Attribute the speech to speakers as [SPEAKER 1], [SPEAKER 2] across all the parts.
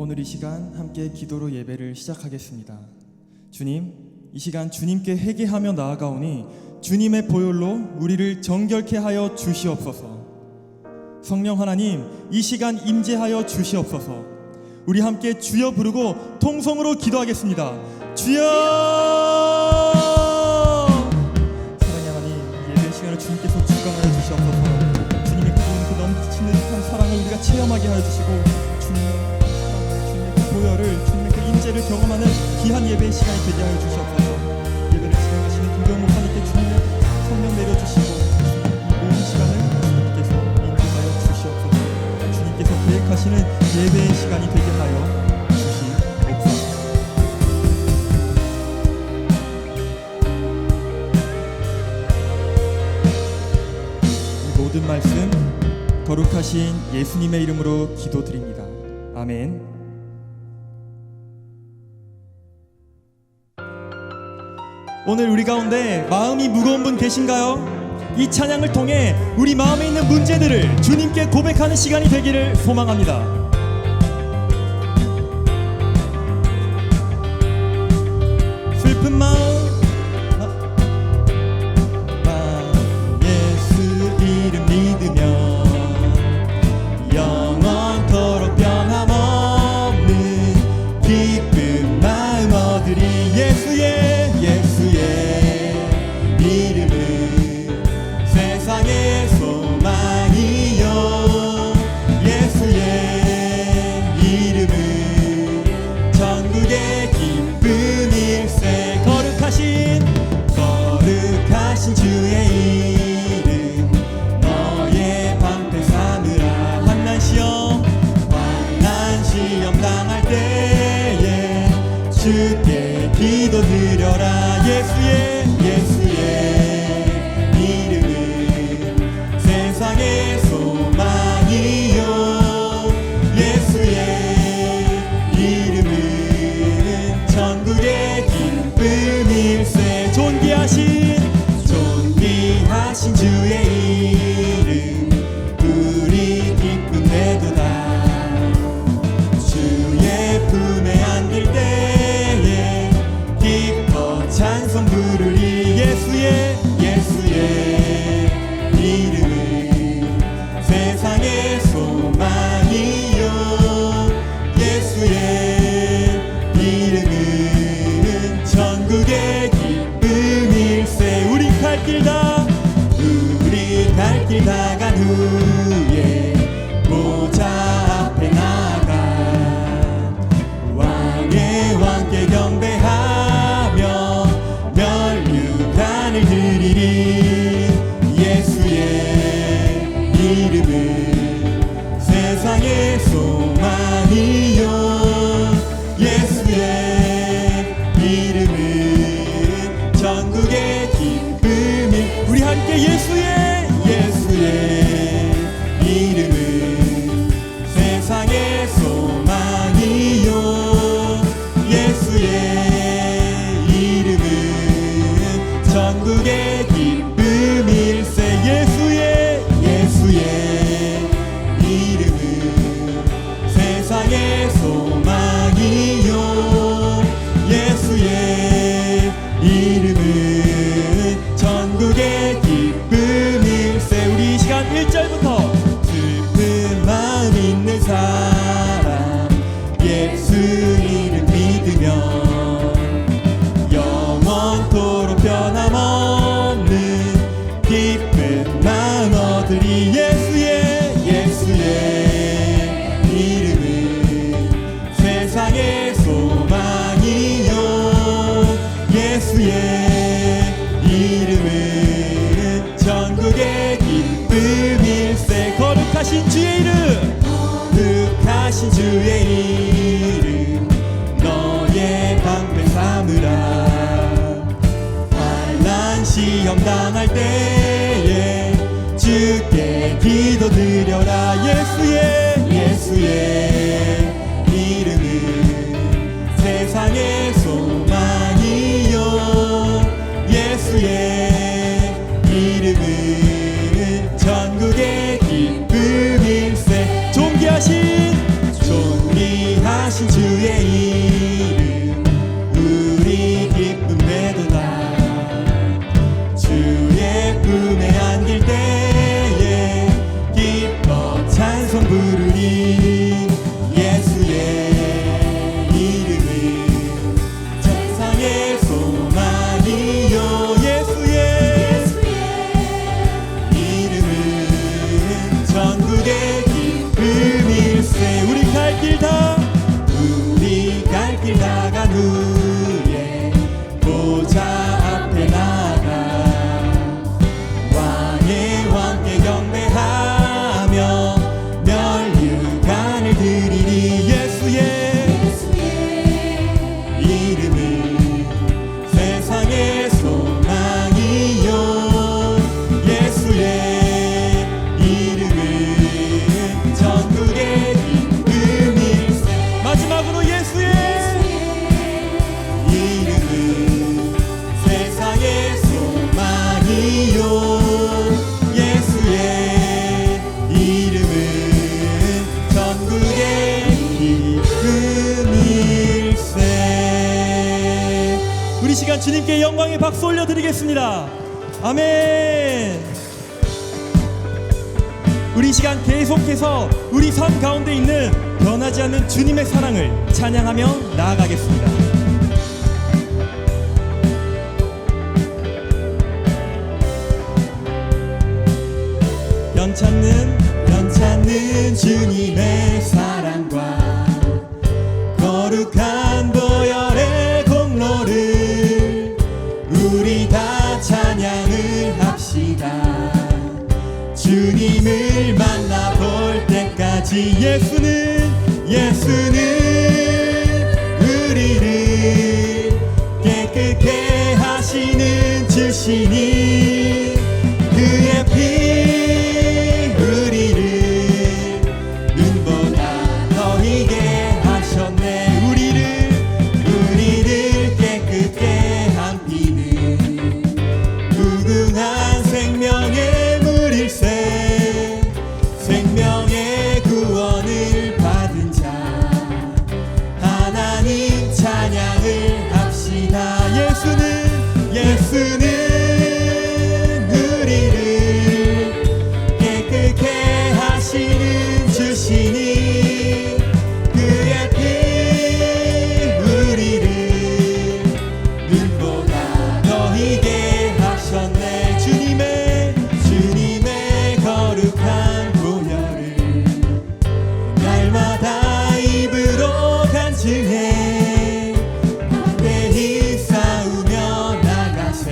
[SPEAKER 1] 오늘 이 시간 함께 기도로 예배를 시작하겠습니다. 주님, 이 시간 주님께 회개하며 나아가오니 주님의 보혈로 우리를 정결케 하여 주시옵소서. 성령 하나님, 이 시간 임재하여 주시옵소서. 우리 함께 주여 부르고 통성으로 기도하겠습니다. 주여! 사랑의 하나님, 예배 시간을 주님께서 주관하여 주시옵소서. 주님의 그 넘치는 듯한 사랑을 우리가 체험하게 하여 주시고 주님의 그 보혈을, 주님의 그 임재를 경험하는 귀한 예배의 시간이 되게 하여 주시옵소서. 예배를 진행하시는 김경 목사님께 주님의 성령 내려주시고 이 모든 시간을 주님께서 인도하여 주시옵소서. 주님께서 계획하시는 예배의 시간이 되게 하여 주시옵소서. 이 모든 말씀 거룩하신 예수님의 이름으로 기도드립니다. 아멘. 오늘 우리 가운데 마음이 무거운 분 계신가요? 이 찬양을 통해 우리 마음에 있는 문제들을 주님께 고백하는 시간이 되기를 소망합니다. 슬픈 마음 예수 이름 믿으며 영원토록 변함없는 기쁜 마음 얻으리. 예수의 이름은 세상의 소망이요. 예수의 이름은 전국의 기쁨일세. 거룩하신 주의 이름 너의 방패 삼으라. 환난 시험 당할 때에 주께 기도드려라. 예수의 이름은 세상의 소망이요. 예수의 이름은 전국의 기쁨일세. 존귀하신 주의 이름 우리 기쁨되도다. 주의 품에 안길 때에 기뻐 찬송 부르리. 예수의 이름은 세상의 소망이요. 예수의 이름은 전국의 기쁨일세. 우리 갈 길 다간 후에 보좌 앞에 나가 왕의 왕께 경배하며 멸류관을 드리리. 예수의 이름은 세상의 소망이요. 예수의 이름은 전국의 기쁨이. 우리 함께 예수의 이름은 세상의 소망이요. 예수의 이름은 전국의 기쁨일세. 예수의 이름은 세상의 소망이요. 예수의 이름은 전국의 기쁨일세. 우리 이 시간 1절부터 슬픈 마음 있는 사람 예수 이름 믿으며 영원토록 변함없는 기쁜 마음 얻으리. 예수의 이름은 세상의 소망이요. 예수의 이름은 전국의 기쁨일세. 거룩하신 주의 이름 너의 방패 삼으라. 환난 시험 당할 때에 주께 기도드려라. 예수의 이름은 세상의 소망이요. 예수의 이름은 전국의 기쁨일세. 존귀하신 찬송 부르리 예수의 이름은 세상의 소망이요 예수의 이름은 전국의 기쁨일세 우리 갈 길 나간 후에 보좌 앞에 나가 왕의 왕께 경배하며 멸류관을 드리리 예수의 이름은 세상의 소망이요 예수의 이름은 전국의 기쁨일세 마지막으로 예수의 이름은 세상의 소망이요 예수의 이름은 전국의 기쁨일세 우리 시간 주님께 영광의 박수 올려드리겠습니다. 아멘. 우리 시간 계속해서 우리 삶 가운데 있는 변하지 않는 주님의 사랑을 찬양하며 나아가겠습니다. 변찮는 주님의 사랑과 거룩한 보혈의 공로를 우리 다 찬양을 합시다. 주님을 만나볼 때까지 예수는 우리를 깨끗게 하시는 주시니 그의 피 우리를 눈보다 더 희게 하셨네 우리를 깨끗게 한 피는 무궁한 생명의 물일세 생명의 구원을 받은 자 하나님 찬양을 합시다. 예수는 우리를 깨끗게 하시는 주시니 그의 피 우리를 눈보다 더 희게 하셨네 주님의 거룩한 보혈을 날마다 입으로 간증해 담대히 싸우며 나가세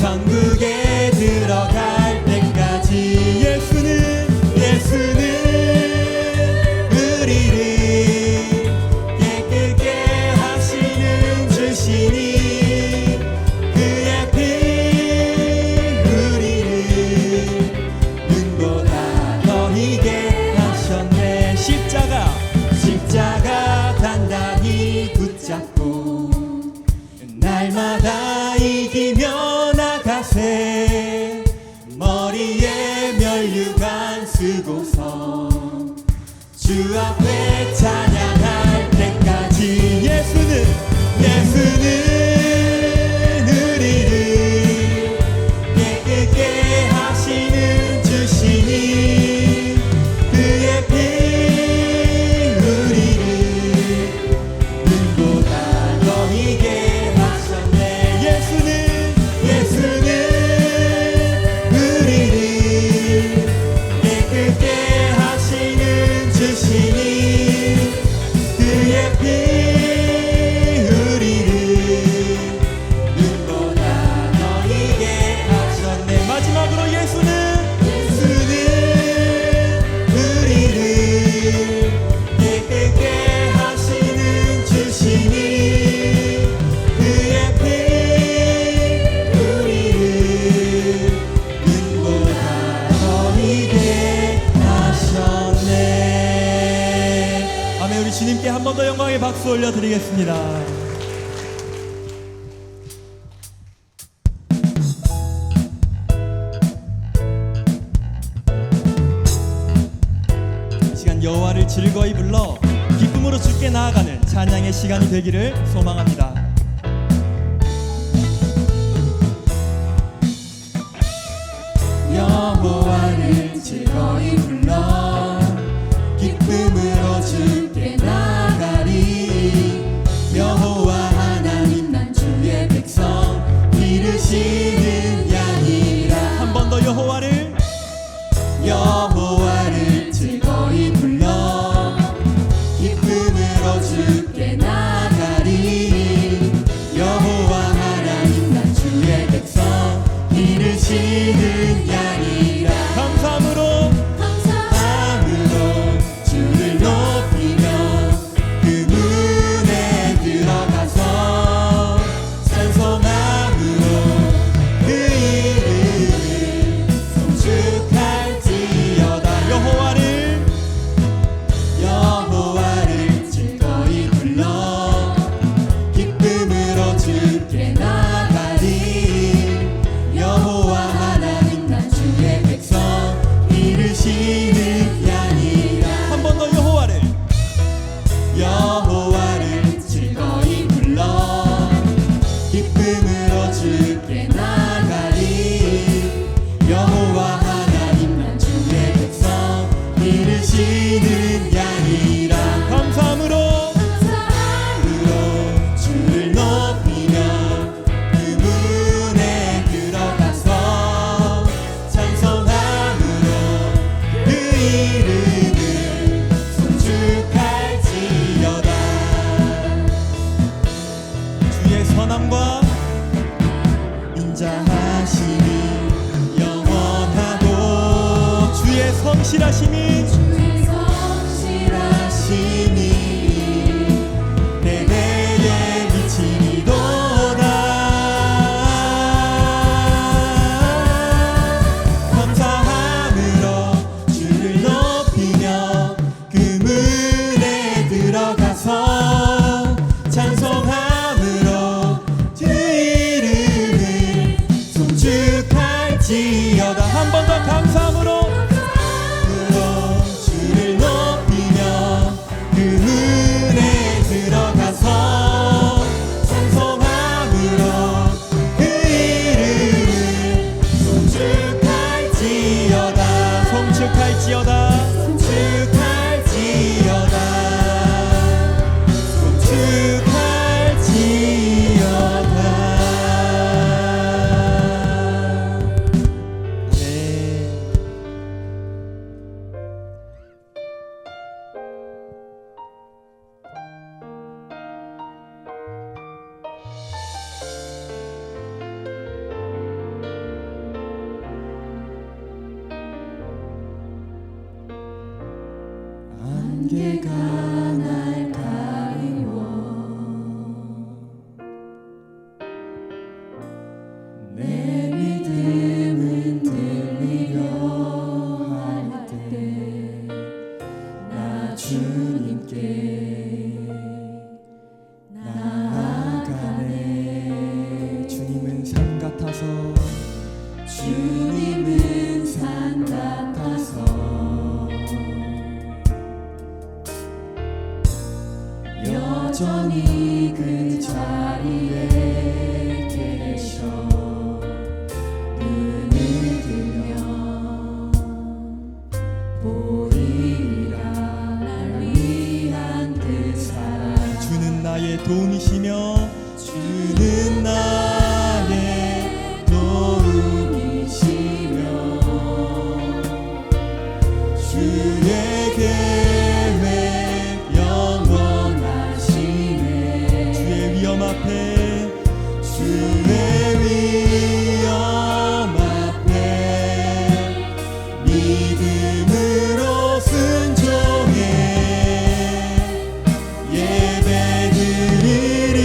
[SPEAKER 1] 천국에 들어갈 때까지 예수는 우리를 깨끗게 하시는 주시니 그의 피 우리를 눈보다 더 희게 하셨네 십자가 단단히 붙잡고 날마다 이기며 나가세 머리에 멸류관 쓰고서 주 앞에 찬양할 때까지 예수는 우리를 깨끗게 하시는 주시니 그의 피 우리를 눈보다 더 희게 하셨네 예수는 우리를 깨끗게 하시는 주시니 그의 피 우리를 눈보다 더 희게 하셨네 마지막으로 예수는 우리를 깨끗게 하시는 주시니 그의 피 우리를 눈보다 더 희게 하셨네. 아멘. 우리 주님께 한 번 더 영광의 박수 올려드리겠습니다. 이 시간 여호와를 즐거이 불러 기쁨으로 주께 나아가는 찬양의 시간이 되기를 소망합니다. 여호와를 즐거이 불러
[SPEAKER 2] 기르시는 양이라
[SPEAKER 1] 감사함으로
[SPEAKER 2] 주를 높이며 그 문에 들어가서 찬송함으로 그 이름을 송축할지어다.
[SPEAKER 1] 주의 선함과 인자하심이 영원하고 주의 성실하심이 대대에 미치리로다. 감사함으로 주를 높이며 그 문에 들어가서 찬송함으로 주 이름을 송축할지어다. 한 번 더 감사함으로 주를 높이며 그 문에 들어가서 찬송함으로 그 이름을 송축할지어다. 송축할지어다. 송축할지어다. 송축할지어다. 네.
[SPEAKER 2] 안개가 날 가리워 내 믿음은 들리려 할 때 나 주님께 나아가네.
[SPEAKER 1] 주님은 산 같아서
[SPEAKER 2] 주님은 산 같아서 여전히 그 자리에 계셔 눈을 들면 보이리라 날 위한 그 사랑.
[SPEAKER 1] 주는 나의 도움이시며
[SPEAKER 2] 주는 나의 도움이시며 주의 계획 영원하시네.
[SPEAKER 1] 주의 위험 앞에
[SPEAKER 2] 주의 위엄 앞에 믿음으로 순종해 예배드리리.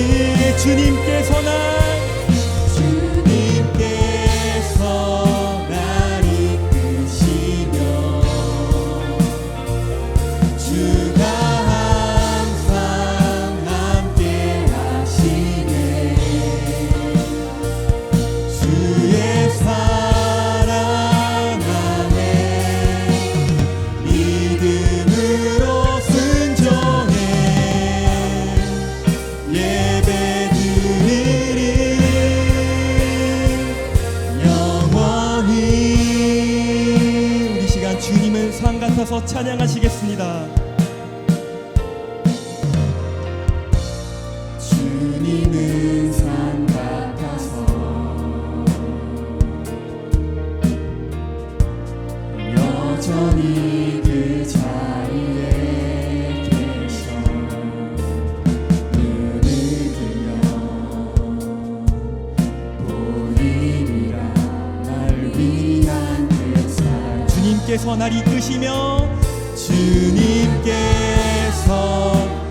[SPEAKER 1] 주님께서 날
[SPEAKER 2] 이끄시며 주가 항상 함께 하시네. 주의 사랑 안에 믿음으로 순종해 예배드리리. 영원히
[SPEAKER 1] 우리 시간 주님은 산 같아서 찬양하시겠습니다.
[SPEAKER 2] 주님은 산 같아서 여전히 그 자리에 계셔 눈을 들면 보이리라 날 위한 그 사랑.
[SPEAKER 1] 주님께서 날 이끄시며
[SPEAKER 2] 주님께서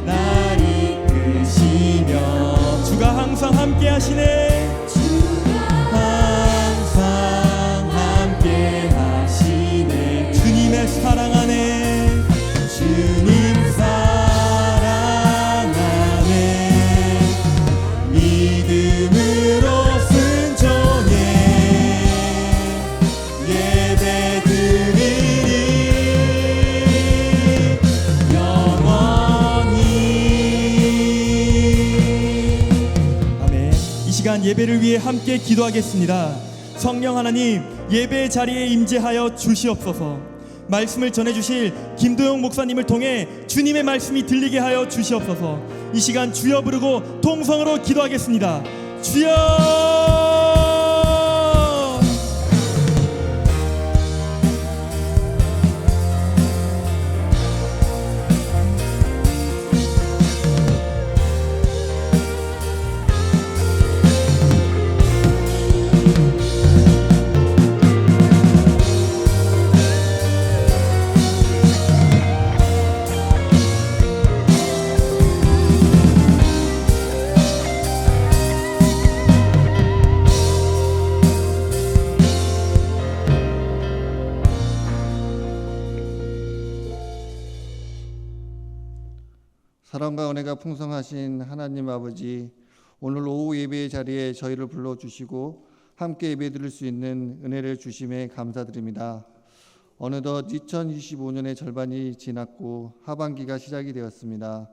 [SPEAKER 2] 날 이끄시며
[SPEAKER 1] 주가 항상 함께 하시네.
[SPEAKER 2] 항상 함께 하시네.
[SPEAKER 1] 주님의 사랑 안에
[SPEAKER 2] 주님 사랑 안에 믿음으로 순종해 예배드리리. 영원히.
[SPEAKER 1] 아멘. 이 시간 예배를 위해 함께 기도하겠습니다. 성령 하나님, 예배의 자리에 임재하여 주시옵소서. 말씀을 전해주실 김도영 목사님을 통해 주님의 말씀이 들리게 하여 주시옵소서. 이 시간 주여 부르고 통성으로 기도하겠습니다. 주여!
[SPEAKER 3] 사랑과 은혜가 풍성하신 하나님 아버지, 오늘 오후 예배의 자리에 저희를 불러주시고 함께 예배드릴 수 있는 은혜를 주심에 감사드립니다. 어느덧 2025년의 절반이 지났고 하반기가 시작이 되었습니다.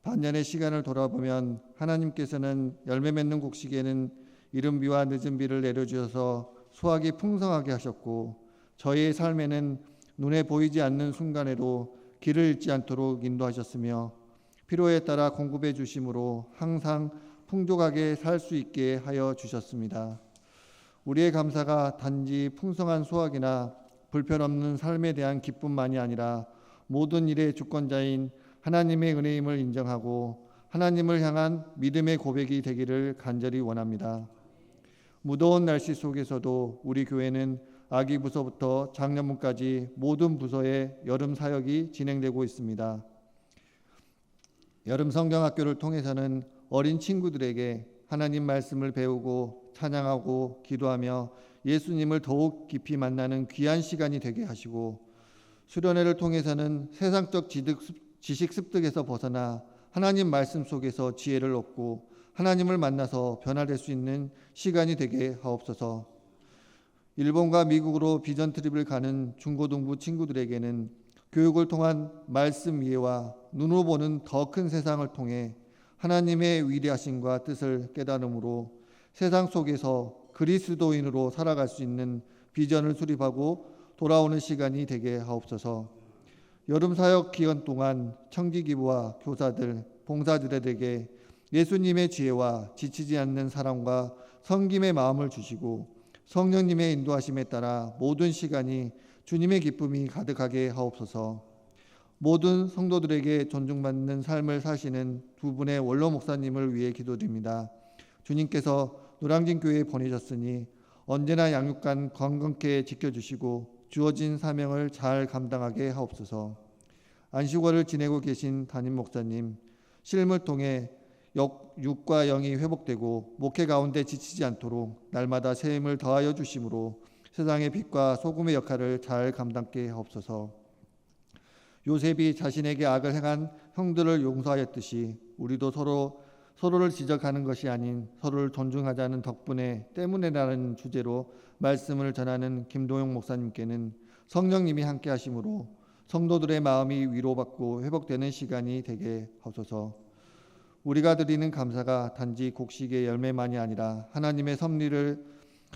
[SPEAKER 3] 반년의 시간을 돌아보면 하나님께서는 열매 맺는 곡식에는 이른 비와 늦은 비를 내려주셔서 수확이 풍성하게 하셨고, 저희의 삶에는 눈에 보이지 않는 순간에도 길을 잃지 않도록 인도하셨으며 필요에 따라 공급해 주심으로 항상 풍족하게 살 수 있게 하여 주셨습니다. 우리의 감사가 단지 풍성한 수확이나 불편 없는 삶에 대한 기쁨만이 아니라 모든 일의 주권자인 하나님의 은혜임을 인정하고 하나님을 향한 믿음의 고백이 되기를 간절히 원합니다. 무더운 날씨 속에서도 우리 교회는 아기 부서부터 장년부까지 모든 부서의 여름 사역이 진행되고 있습니다. 여름 성경학교를 통해서는 어린 친구들에게 하나님 말씀을 배우고 찬양하고 기도하며 예수님을 더욱 깊이 만나는 귀한 시간이 되게 하시고, 수련회를 통해서는 세상적 지식 습득에서 벗어나 하나님 말씀 속에서 지혜를 얻고 하나님을 만나서 변화될 수 있는 시간이 되게 하옵소서. 일본과 미국으로 비전 트립을 가는 중고등부 친구들에게는 교육을 통한 말씀 이해와 눈으로 보는 더 큰 세상을 통해 하나님의 위대하심과 뜻을 깨달음으로 세상 속에서 그리스도인으로 살아갈 수 있는 비전을 수립하고 돌아오는 시간이 되게 하옵소서. 여름 사역 기간 동안 청지기부와 교사들, 봉사자들에게 예수님의 지혜와 지치지 않는 사랑과 섬김의 마음을 주시고 성령님의 인도하심에 따라 모든 시간이 주님의 기쁨이 가득하게 하옵소서. 모든 성도들에게 존중받는 삶을 사시는 두 분의 원로 목사님을 위해 기도드립니다. 주님께서 노량진 교회에 보내셨으니 언제나 양육간 건강케 지켜주시고 주어진 사명을 잘 감당하게 하옵소서. 안식월을 지내고 계신 담임 목사님, 신임을 통해 육과 영이 회복되고 목회 가운데 지치지 않도록 날마다 새 힘을 더하여 주심으로 세상의 빛과 소금의 역할을 잘 감당케 하옵소서. 요셉이 자신에게 악을 행한 형들을 용서하였듯이 우리도 서로를 지적하는 것이 아닌 서로를 존중하자는 덕분에 때문에라는 주제로 말씀을 전하는 김도영 목사님께는 성령님이 함께 하심으로 성도들의 마음이 위로받고 회복되는 시간이 되게 하소서. 우리가 드리는 감사가 단지 곡식의 열매만이 아니라 하나님의 섭리를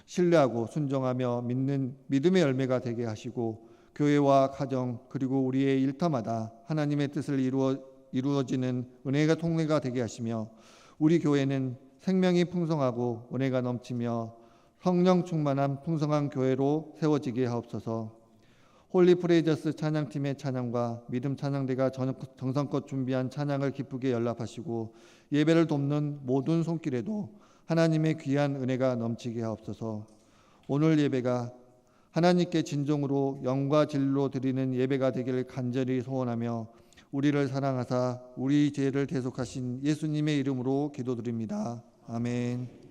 [SPEAKER 3] 신뢰하고 순종하며 믿는 믿음의 열매가 되게 하시고 교회와 가정 그리고 우리의 일터마다 하나님의 뜻을 이루어지는 은혜가 통로가 되게 하시며 우리 교회는 생명이 풍성하고 은혜가 넘치며 성령 충만한 풍성한 교회로 세워지게 하옵소서. 홀리 프레이저스 찬양팀의 찬양과 믿음 찬양대가 정성껏 준비한 찬양을 기쁘게 연락하시고 예배를 돕는 모든 손길에도 하나님의 귀한 은혜가 넘치게 하옵소서. 오늘 예배가 하나님께 진정으로 영과 진리로 드리는 예배가 되기를 간절히 소원하며 우리를 사랑하사 우리 죄를 대속하신 예수님의 이름으로 기도드립니다. 아멘.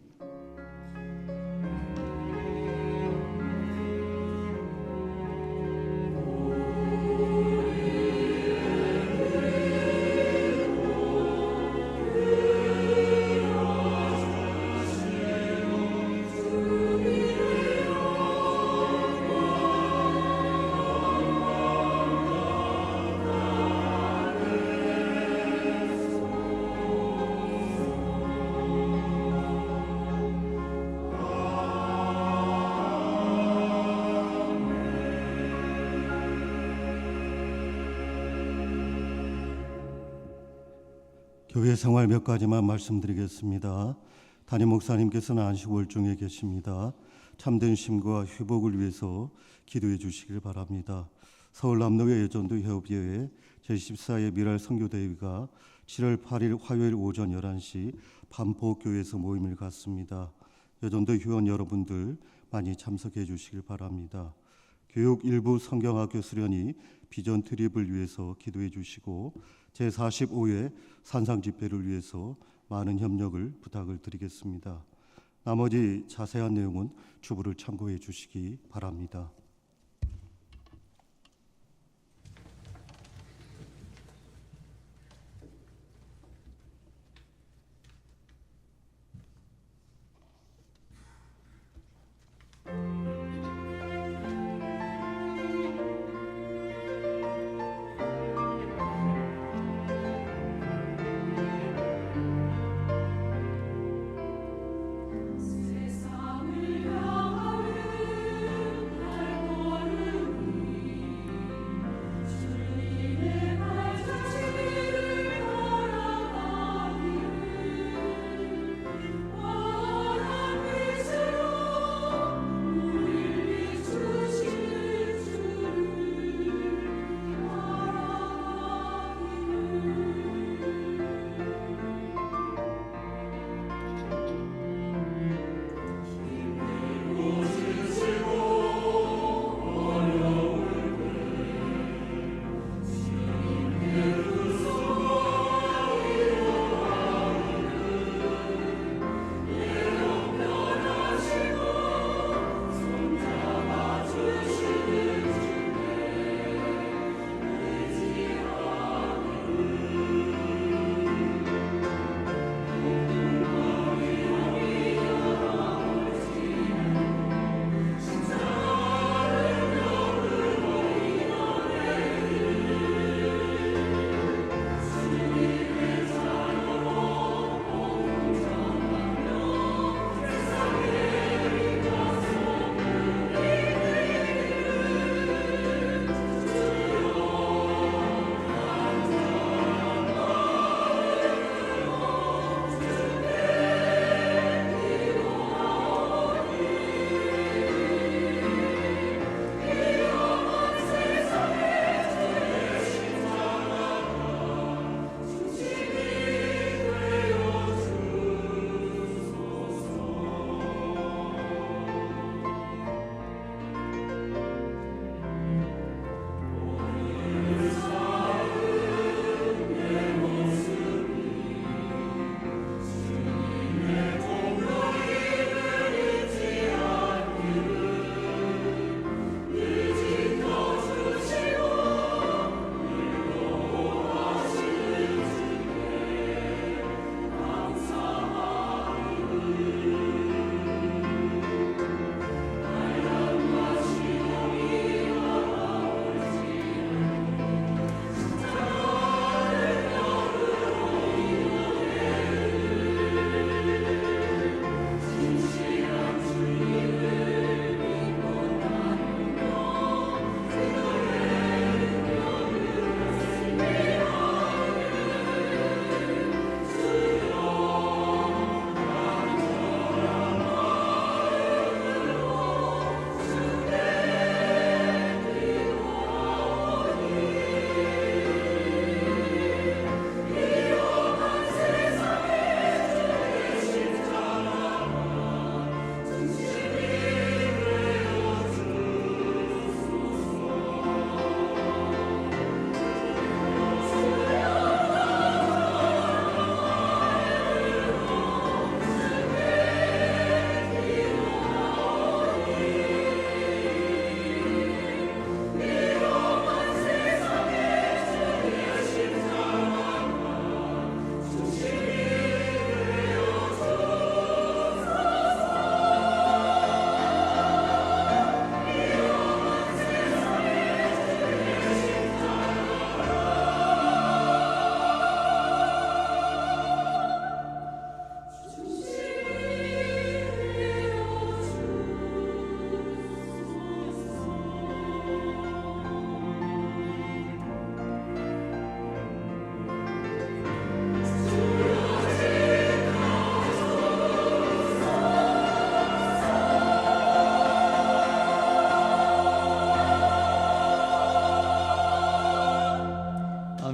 [SPEAKER 4] 교회 생활 몇 가지만 말씀드리겠습니다. 담임 목사님께서는 안식월중에 계십니다. 참된 쉼과 회복을 위해서 기도해 주시길 바랍니다. 서울 남로의 예전도 협의회 제14회 미랄 선교대회가 7월 8일 화요일 오전 11시 반포교회에서 모임을 갖습니다. 여전도 회원 여러분들 많이 참석해 주시길 바랍니다. 교육 일부 성경학교 수련이 비전 트립을 위해서 기도해 주시고 제45회 산상 집회를 위해서 많은 협력을 부탁을 드리겠습니다. 나머지 자세한 내용은 주부를 참고해 주시기 바랍니다.
[SPEAKER 5] 세상을 향하는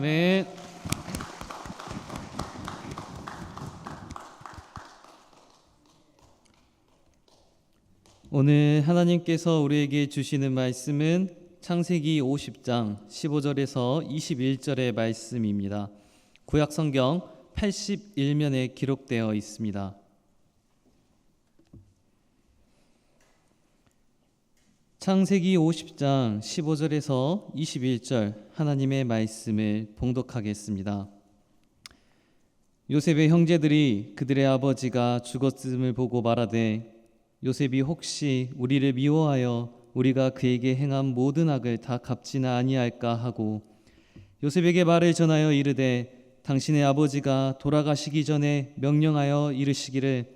[SPEAKER 5] 아멘. 오늘 하나님께서 우리에게 주시는 말씀은 창세기 50장 15절에서 21절의 말씀입니다. 구약 성경 81면에 기록되어 있습니다. 창세기 50장 15절에서 21절 하나님의 말씀을 봉독하겠습니다. 요셉의 형제들이 그들의 아버지가 죽었음을 보고 말하되 요셉이 혹시 우리를 미워하여 우리가 그에게 행한 모든 악을 다 갚지는 아니할까 하고 요셉에게 말을 전하여 이르되 당신의 아버지가 돌아가시기 전에 명령하여 이르시기를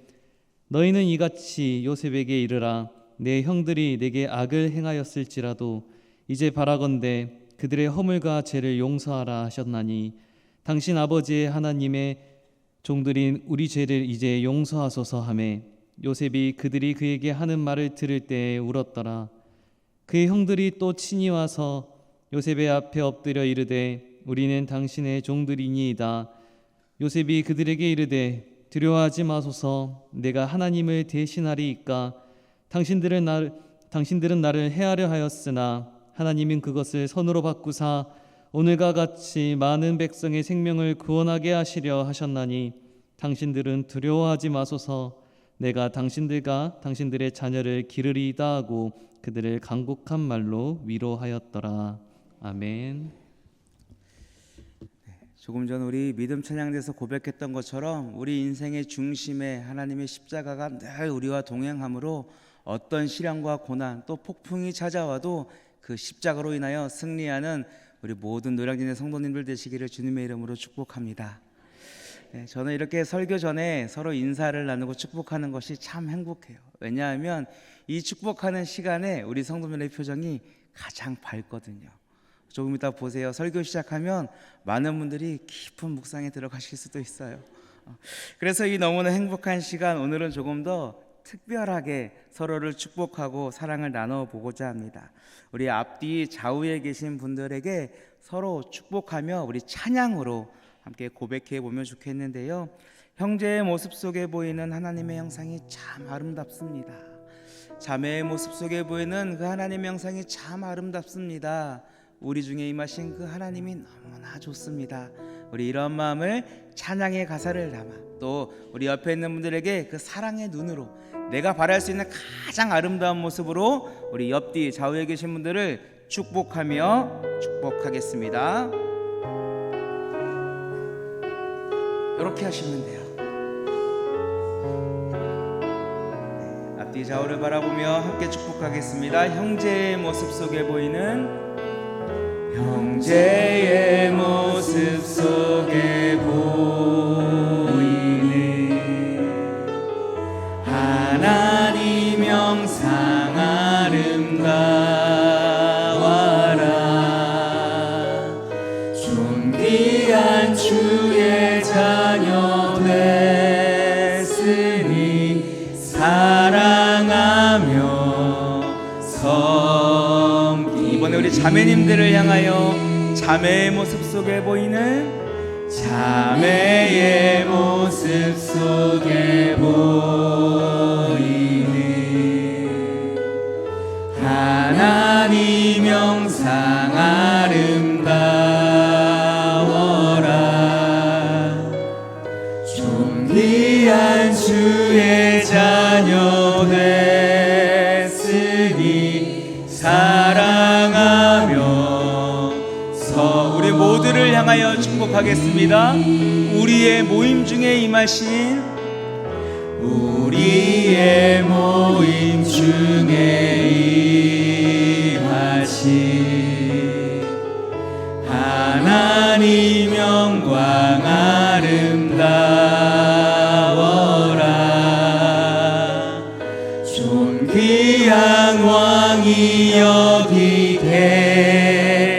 [SPEAKER 5] 너희는 이같이 요셉에게 이르라 내 형들이 내게 악을 행하였을지라도 이제 바라건대 그들의 허물과 죄를 용서하라 하셨나니 당신 아버지의 하나님의 종들인 우리 죄를 이제 용서하소서 하매 요셉이 그들이 그에게 하는 말을 들을 때에 울었더라. 그의 형들이 또 친히 와서 요셉의 앞에 엎드려 이르되 우리는 당신의 종들이니이다. 요셉이 그들에게 이르되 두려워하지 마소서 내가 하나님을 대신하리이까 당신들은 나를 해하려 하였으나 하나님은 그것을 선으로 바꾸사 오늘과 같이 많은 백성의 생명을 구원하게 하시려 하셨나니 당신들은 두려워하지 마소서 내가 당신들과 당신들의 자녀를 기르리이다 하고 그들을 간곡한 말로 위로하였더라. 아멘.
[SPEAKER 6] 조금 전 우리 믿음 찬양대에서 고백했던 것처럼 우리 인생의 중심에 하나님의 십자가가 늘 우리와 동행하므로 어떤 시련과 고난 또 폭풍이 찾아와도 그 십자가로 인하여 승리하는 우리 모든 노량진의 성도님들 되시기를 주님의 이름으로 축복합니다. 저는 이렇게 설교 전에 서로 인사를 나누고 축복하는 것이 참 행복해요. 왜냐하면 이 축복하는 시간에 우리 성도님의 표정이 가장 밝거든요. 조금 이따 보세요. 설교 시작하면 많은 분들이 깊은 묵상에 들어가실 수도 있어요. 그래서 이 너무나 행복한 시간 오늘은 조금 더 특별하게 서로를 축복하고 사랑을 나눠보고자 합니다. 우리 앞뒤 좌우에 계신 분들에게 서로 축복하며 우리 찬양으로 함께 고백해 보면 좋겠는데요. 형제의 모습 속에 보이는 하나님의 형상이 참 아름답습니다. 자매의 모습 속에 보이는 그 하나님의 형상이 참 아름답습니다. 우리 중에 임하신 그 하나님이 너무나 좋습니다. 우리 이런 마음을 찬양의 가사를 담아 또 우리 옆에 있는 분들에게 그 사랑의 눈으로 내가 바랄 수 있는 가장 아름다운 모습으로 우리 옆뒤 좌우에 계신 분들을 축복하며 축복하겠습니다. 이렇게 하시면 돼요. 앞뒤 좌우를 바라보며 함께 축복하겠습니다. 형제의 모습 속에 보이는 형제의 모습 속에 보이는 하나님 형상 아름다워라 존귀한 주의 자녀 됐으니 사랑하며 섬기 이번에 우리 자매님들을 향하여 자매의 모습 속에 보이는 자매의 모습 속에 보이는 하나님 형상 아름다워라 존귀한 주의 자녀 됐으니 사랑하며 우리 모두를 향하여 축복하겠습니다. 우리의 모임 중에 임하신 우리의 모임 중에 임하신 하나님 영광 아름다워라 존귀한 왕이 여기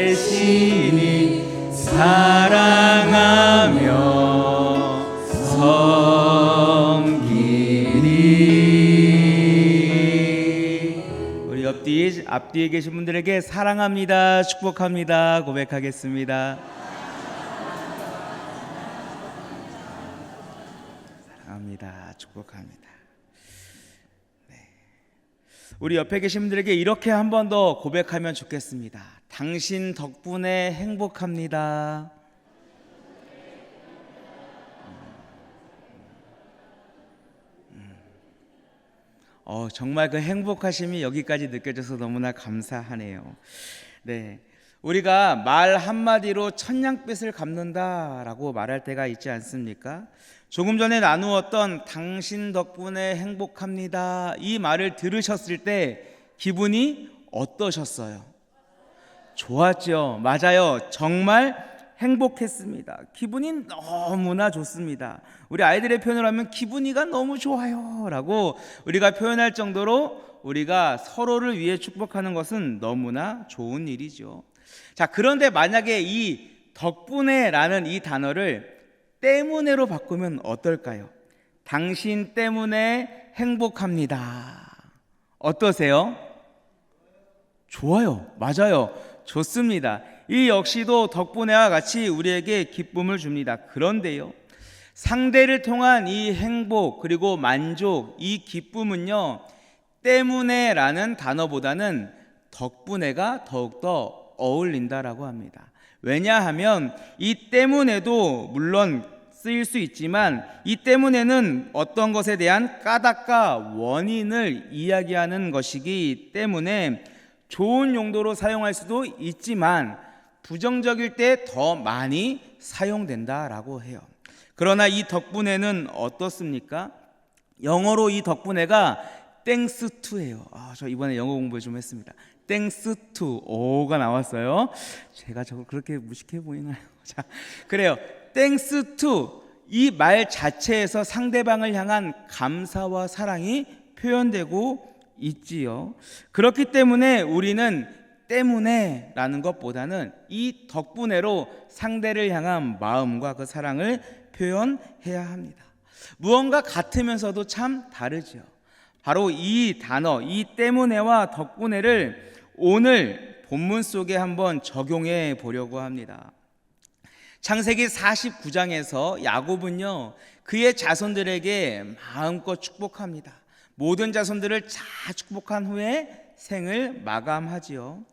[SPEAKER 6] 계시니 사랑하며 섬기리 우리 앞뒤에 계신 분들에게 사랑합니다 축복합니다 고백하겠습니다. 축복합니다. 네. 우리 옆에 계신 분들에게 이렇게 한 번 더 고백하면 좋겠습니다. 당신 덕분에 행복합니다. 정말 그 행복하심이 여기까지 느껴져서 너무나 감사하네요. 네, 우리가 말 한마디로 천냥빚을 갚는다라고 말할 때가 있지 않습니까? 조금 전에 나누었던 당신 덕분에 행복합니다, 이 말을 들으셨을 때 기분이 어떠셨어요? 좋았죠. 맞아요. 정말 행복했습니다. 기분이 너무나 좋습니다. 우리 아이들의 표현을 하면 기분이가 너무 좋아요 라고 우리가 표현할 정도로 우리가 서로를 위해 축복하는 것은 너무나 좋은 일이죠. 자, 그런데 만약에 이 덕분에 라는 이 단어를 때문에로 바꾸면 어떨까요? 당신 때문에 행복합니다. 어떠세요? 좋아요. 맞아요. 좋습니다. 이 역시도 덕분에와 같이 우리에게 기쁨을 줍니다. 그런데요, 상대를 통한 이 행복 그리고 만족, 이 기쁨은요, 때문에 라는 단어보다는 덕분에가 더욱더 어울린다라고 합니다. 왜냐하면 이 때문에도 물론 쓰일 수 있지만 이 때문에는 어떤 것에 대한 까닭과 원인을 이야기하는 것이기 때문에 좋은 용도로 사용할 수도 있지만 부정적일 때 더 많이 사용된다라고 해요. 그러나 이 덕분에는 어떻습니까? 영어로 이 덕분에가 thanks to예요. 저 이번에 영어 공부 좀 했습니다. thanks to 오가 나왔어요. 제가 저걸 그렇게 무식해 보이나요? 자, 그래요. thanks to 이 말 자체에서 상대방을 향한 감사와 사랑이 표현되고 있지요. 그렇기 때문에 우리는 때문에 라는 것보다는 이 덕분에로 상대를 향한 마음과 그 사랑을 표현해야 합니다. 무언가 같으면서도 참 다르죠. 바로 이 단어, 이 때문에와 덕분에를 오늘 본문 속에 한번 적용해 보려고 합니다. 창세기 49장에서 야곱은요, 그의 자손들에게 마음껏 축복합니다. 모든 자손들을 다 축복한 후에 생을 마감하지요.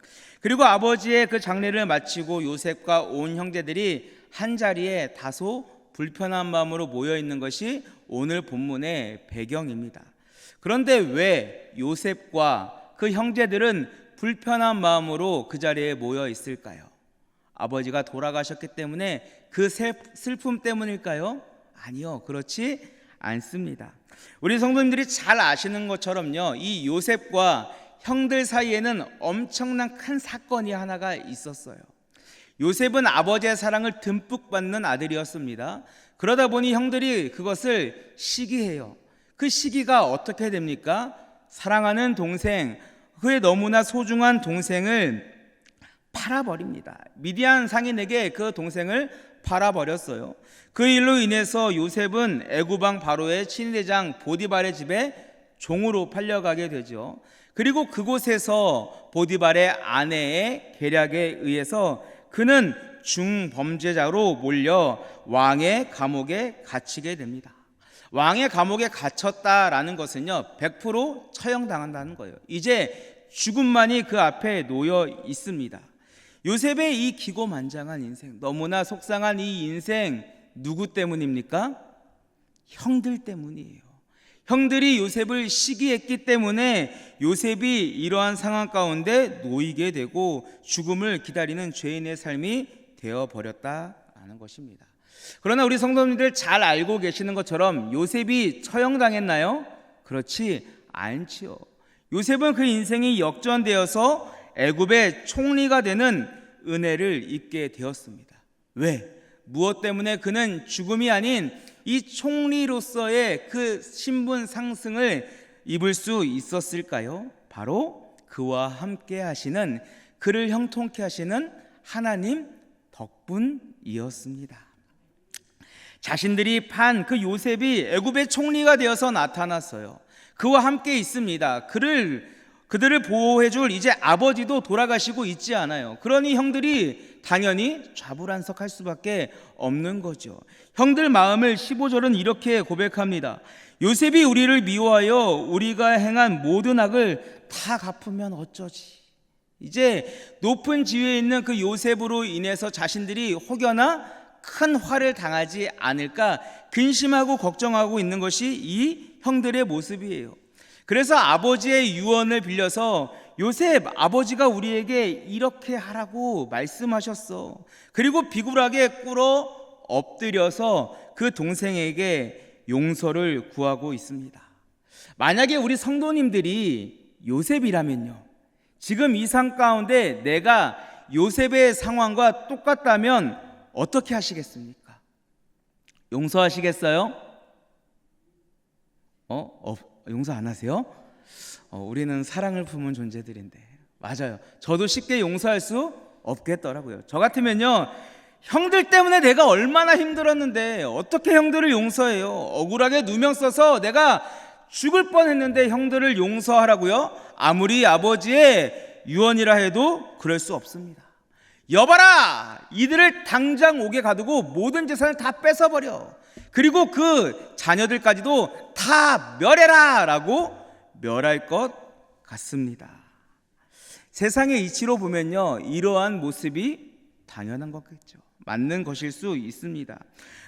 [SPEAKER 6] 그리고 아버지의 그 장례를 마치고 요셉과 온 형제들이 한자리에 다소 불편한 마음으로 모여 있는 것이 오늘 본문의 배경입니다. 그런데 왜 요셉과 그 형제들은 불편한 마음으로 그 자리에 모여 있을까요? 아버지가 돌아가셨기 때문에 그 슬픔 때문일까요? 아니요, 그렇지 않습니다. 우리 성도님들이 잘 아시는 것처럼요, 이 요셉과 형들 사이에는 엄청난 큰 사건이 하나가 있었어요. 요셉은 아버지의 사랑을 듬뿍 받는 아들이었습니다. 그러다 보니 형들이 그것을 시기해요. 그 시기가 어떻게 됩니까? 사랑하는 동생, 그의 너무나 소중한 동생을 팔아버립니다. 미디안 상인에게 그 동생을 팔아버렸어요. 그 일로 인해서 요셉은 애굽 왕 바로의 친위대장 보디발의 집에 종으로 팔려가게 되죠. 그리고 그곳에서 보디발의 아내의 계략에 의해서 그는 중범죄자로 몰려 왕의 감옥에 갇히게 됩니다. 왕의 감옥에 갇혔다라는 것은요, 100% 처형당한다는 거예요. 이제 죽음만이 그 앞에 놓여 있습니다. 요셉의 이 기고만장한 인생, 너무나 속상한 이 인생, 누구 때문입니까? 형들 때문이에요. 형들이 요셉을 시기했기 때문에 요셉이 이러한 상황 가운데 놓이게 되고 죽음을 기다리는 죄인의 삶이 되어버렸다는 것입니다. 그러나 우리 성도님들 잘 알고 계시는 것처럼 요셉이 처형당했나요? 그렇지 않지요. 요셉은 그 인생이 역전되어서 애굽의 총리가 되는 은혜를 입게 되었습니다. 왜? 무엇 때문에 그는 죽음이 아닌 이 총리로서의 그 신분 상승을 입을 수 있었을까요? 바로 그와 함께 하시는, 그를 형통케 하시는 하나님 덕분이었습니다. 자신들이 판 그 요셉이 애굽의 총리가 되어서 나타났어요. 그와 함께 있습니다. 그들을 보호해 줄 이제 아버지도 돌아가시고 있지 않아요. 그러니 형들이 당연히 좌불안석할 수밖에 없는 거죠. 형들 마음을 15절은 이렇게 고백합니다. 요셉이 우리를 미워하여 우리가 행한 모든 악을 다 갚으면 어쩌지. 이제 높은 지위에 있는 그 요셉으로 인해서 자신들이 혹여나 큰 화를 당하지 않을까 근심하고 걱정하고 있는 것이 이 형들의 모습이에요. 그래서 아버지의 유언을 빌려서 요셉, 아버지가 우리에게 이렇게 하라고 말씀하셨어. 그리고 비굴하게 꿇어 엎드려서 그 동생에게 용서를 구하고 있습니다. 만약에 우리 성도님들이 요셉이라면요, 지금 이 상 가운데 내가 요셉의 상황과 똑같다면 어떻게 하시겠습니까? 용서하시겠어요? 용서 안 하세요? 우리는 사랑을 품은 존재들인데. 맞아요. 저도 쉽게 용서할 수 없겠더라고요. 저 같으면요, 형들 때문에 내가 얼마나 힘들었는데 어떻게 형들을 용서해요? 억울하게 누명 써서 내가 죽을 뻔했는데 형들을 용서하라고요? 아무리 아버지의 유언이라 해도 그럴 수 없습니다. 여봐라, 이들을 당장 옥에 가두고 모든 재산을 다 뺏어버려. 그리고 그 자녀들까지도 다 멸해라 라고 멸할 것 같습니다. 세상의 이치로 보면요, 이러한 모습이 당연한 거겠죠. 맞는 것일 수 있습니다.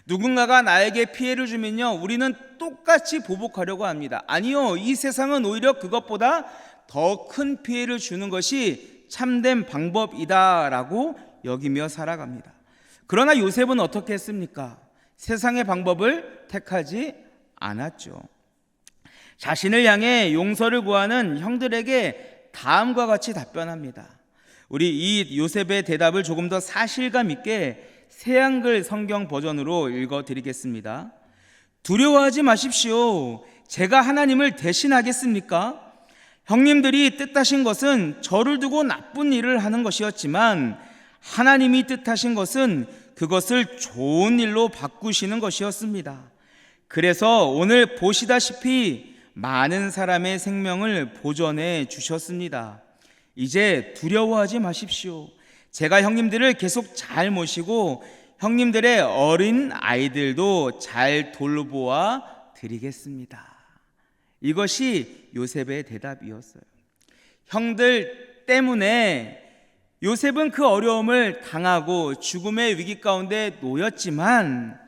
[SPEAKER 6] 누군가가 나에게 피해를 주면요, 우리는 똑같이 보복하려고 합니다. 아니요, 이 세상은 오히려 그것보다 더 큰 피해를 주는 것이 참된 방법이다라고 여기며 살아갑니다. 그러나 요셉은 어떻게 했습니까? 세상의 방법을 택하지 않았죠. 자신을 향해 용서를 구하는 형들에게 다음과 같이 답변합니다. 우리 이 요셉의 대답을 조금 더 사실감 있게 새한글 성경 버전으로 읽어드리겠습니다. 두려워하지 마십시오. 제가 하나님을 대신하겠습니까? 형님들이 뜻하신 것은 저를 두고 나쁜 일을 하는 것이었지만 하나님이 뜻하신 것은 그것을 좋은 일로 바꾸시는 것이었습니다. 그래서 오늘 보시다시피 많은 사람의 생명을 보존해 주셨습니다. 이제 두려워하지 마십시오. 제가 형님들을 계속 잘 모시고 형님들의 어린 아이들도 잘 돌보아 드리겠습니다. 이것이 요셉의 대답이었어요. 형들 때문에 요셉은 그 어려움을 당하고 죽음의 위기 가운데 놓였지만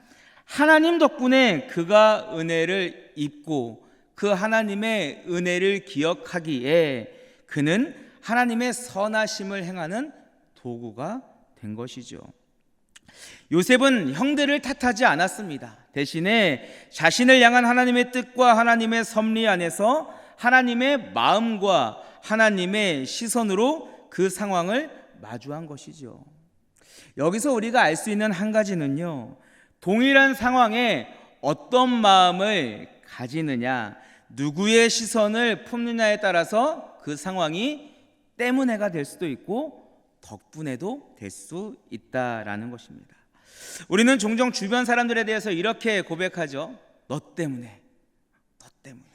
[SPEAKER 6] 하나님 덕분에 그가 은혜를 입고 그 하나님의 은혜를 기억하기에 그는 하나님의 선하심을 행하는 도구가 된 것이죠. 요셉은 형들을 탓하지 않았습니다. 대신에 자신을 향한 하나님의 뜻과 하나님의 섭리 안에서 하나님의 마음과 하나님의 시선으로 그 상황을 마주한 것이죠. 여기서 우리가 알 수 있는 한 가지는요, 동일한 상황에 어떤 마음을 가지느냐, 누구의 시선을 품느냐에 따라서 그 상황이 때문에가 될 수도 있고 덕분에도 될 수 있다라는 것입니다. 우리는 종종 주변 사람들에 대해서 이렇게 고백하죠. 너 때문에, 너 때문에,